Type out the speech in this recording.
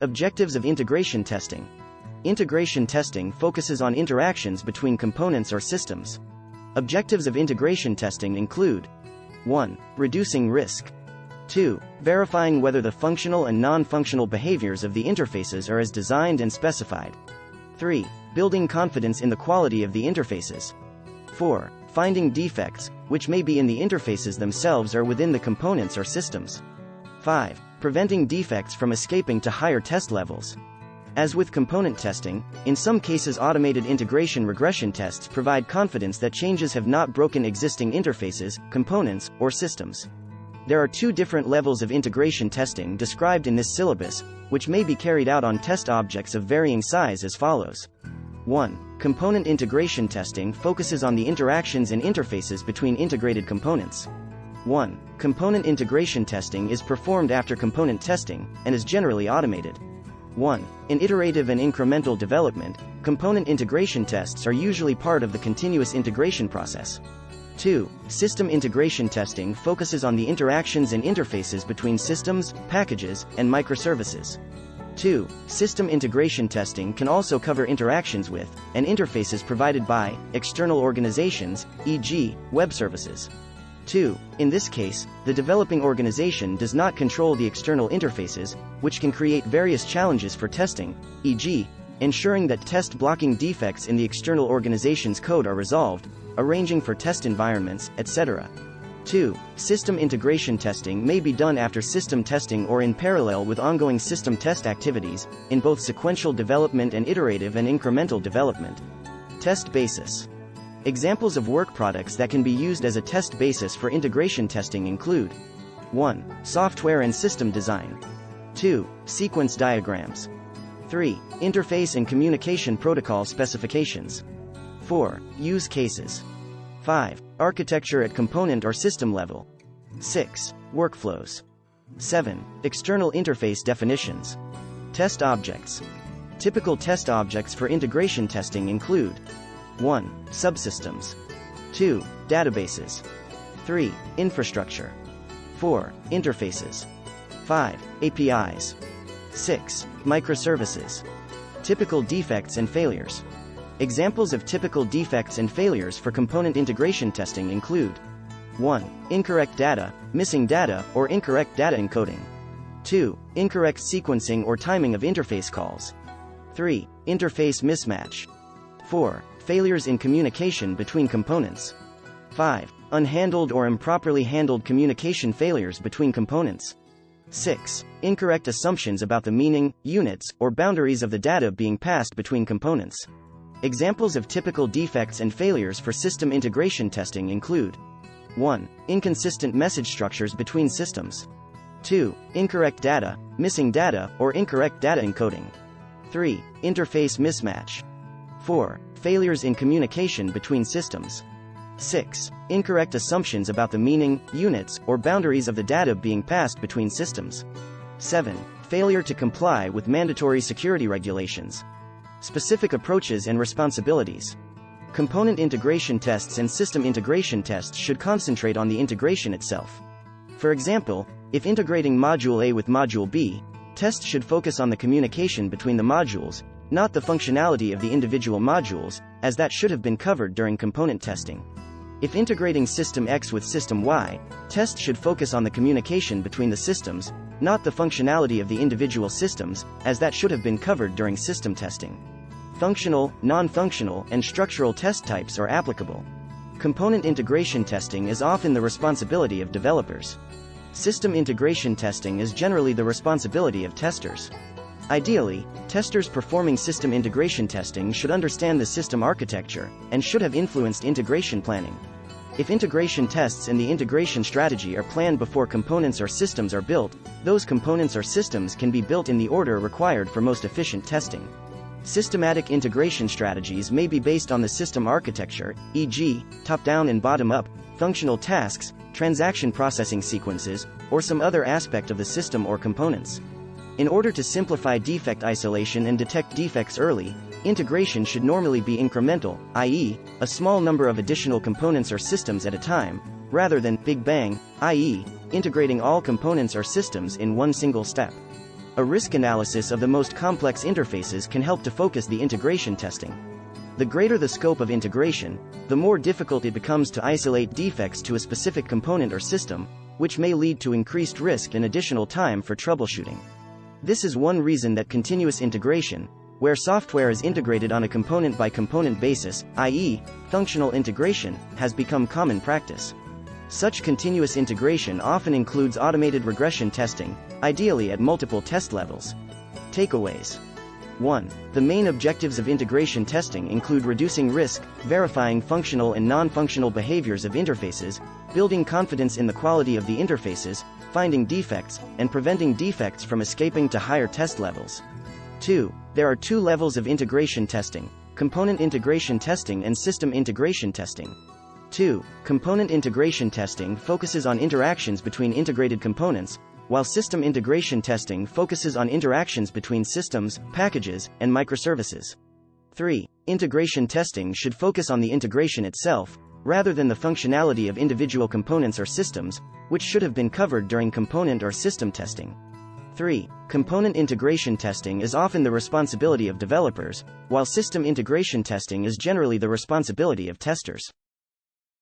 Objectives of integration testing. Integration testing focuses on interactions between components or systems. Objectives of integration testing include 1. Reducing risk. 2. Verifying whether the functional and non-functional behaviors of the interfaces are as designed and specified. 3. Building confidence in the quality of the interfaces. 4. Finding defects, which may be in the interfaces themselves or within the components or systems. 5. Preventing defects from escaping to higher test levels. As with component testing, in some cases automated integration regression tests provide confidence that changes have not broken existing interfaces, components, or systems. There are 2 different levels of integration testing described in this syllabus, which may be carried out on test objects of varying size as follows. 1. Component integration testing focuses on the interactions and interfaces between integrated components. 1. Component integration testing is performed after component testing, and is generally automated. 1. In iterative and incremental development, component integration tests are usually part of the continuous integration process. 2. System integration testing focuses on the interactions and interfaces between systems, packages, and microservices. 2. System integration testing can also cover interactions with, and interfaces provided by, external organizations, e.g., web services. 2. In this case, the developing organization does not control the external interfaces, which can create various challenges for testing, e.g., ensuring that test-blocking defects in the external organization's code are resolved, arranging for test environments, etc. 2. System integration testing may be done after system testing or in parallel with ongoing system test activities, in both sequential development and iterative and incremental development. Test basis. Examples of work products that can be used as a test basis for integration testing include 1. Software and system design. 2. Sequence diagrams. 3. Interface and communication protocol specifications. 4. Use cases. 5. Architecture at component or system level. 6. Workflows. 7. External interface definitions. Test objects. Typical test objects for integration testing include 1. Subsystems. 2. Databases. 3. Infrastructure. 4. Interfaces. 5. APIs. 6. Microservices. Typical defects and failures. Examples of typical defects and failures for component integration testing include 1. Incorrect data, missing data, or incorrect data encoding. 2. Incorrect sequencing or timing of interface calls. 3. Interface mismatch. 4. Failures in communication between components. 5. Unhandled or improperly handled communication failures between components. 6. Incorrect assumptions about the meaning, units, or boundaries of the data being passed between components. Examples of typical defects and failures for system integration testing include 1. Inconsistent message structures between systems. 2. Incorrect data, missing data, or incorrect data encoding. 3. Interface mismatch. 4. Failures in communication between systems. 6. Incorrect assumptions about the meaning, units, or boundaries of the data being passed between systems. 7. Failure to comply with mandatory security regulations. Specific approaches and responsibilities. Component integration tests and system integration tests should concentrate on the integration itself. For example, if integrating Module A with Module B, tests should focus on the communication between the modules, not the functionality of the individual modules, as that should have been covered during component testing. If integrating System X with System Y, tests should focus on the communication between the systems, not the functionality of the individual systems, as that should have been covered during system testing. Functional, non-functional, and structural test types are applicable. Component integration testing is often the responsibility of developers. System integration testing is generally the responsibility of testers. Ideally, testers performing system integration testing should understand the system architecture, and should have influenced integration planning. If integration tests and the integration strategy are planned before components or systems are built, those components or systems can be built in the order required for most efficient testing. Systematic integration strategies may be based on the system architecture, e.g., top-down and bottom-up, functional tasks, transaction processing sequences, or some other aspect of the system or components. In order to simplify defect isolation and detect defects early, integration should normally be incremental, i.e., a small number of additional components or systems at a time, rather than big bang, i.e., integrating all components or systems in one single step. A risk analysis of the most complex interfaces can help to focus the integration testing. The greater the scope of integration, the more difficult it becomes to isolate defects to a specific component or system, which may lead to increased risk and additional time for troubleshooting. This is one reason that continuous integration, where software is integrated on a component-by-component basis, i.e., functional integration, has become common practice. Such continuous integration often includes automated regression testing, ideally at multiple test levels. Takeaways. 1. The main objectives of integration testing include reducing risk, verifying functional and non-functional behaviors of interfaces, building confidence in the quality of the interfaces, finding defects, and preventing defects from escaping to higher test levels. 2. There are two levels of integration testing: component integration testing and system integration testing. 2. Component integration testing focuses on interactions between integrated components, while system integration testing focuses on interactions between systems, packages, and microservices. 3. Integration testing should focus on the integration itself, rather than the functionality of individual components or systems, which should have been covered during component or system testing. 3. Component integration testing is often the responsibility of developers, while system integration testing is generally the responsibility of testers.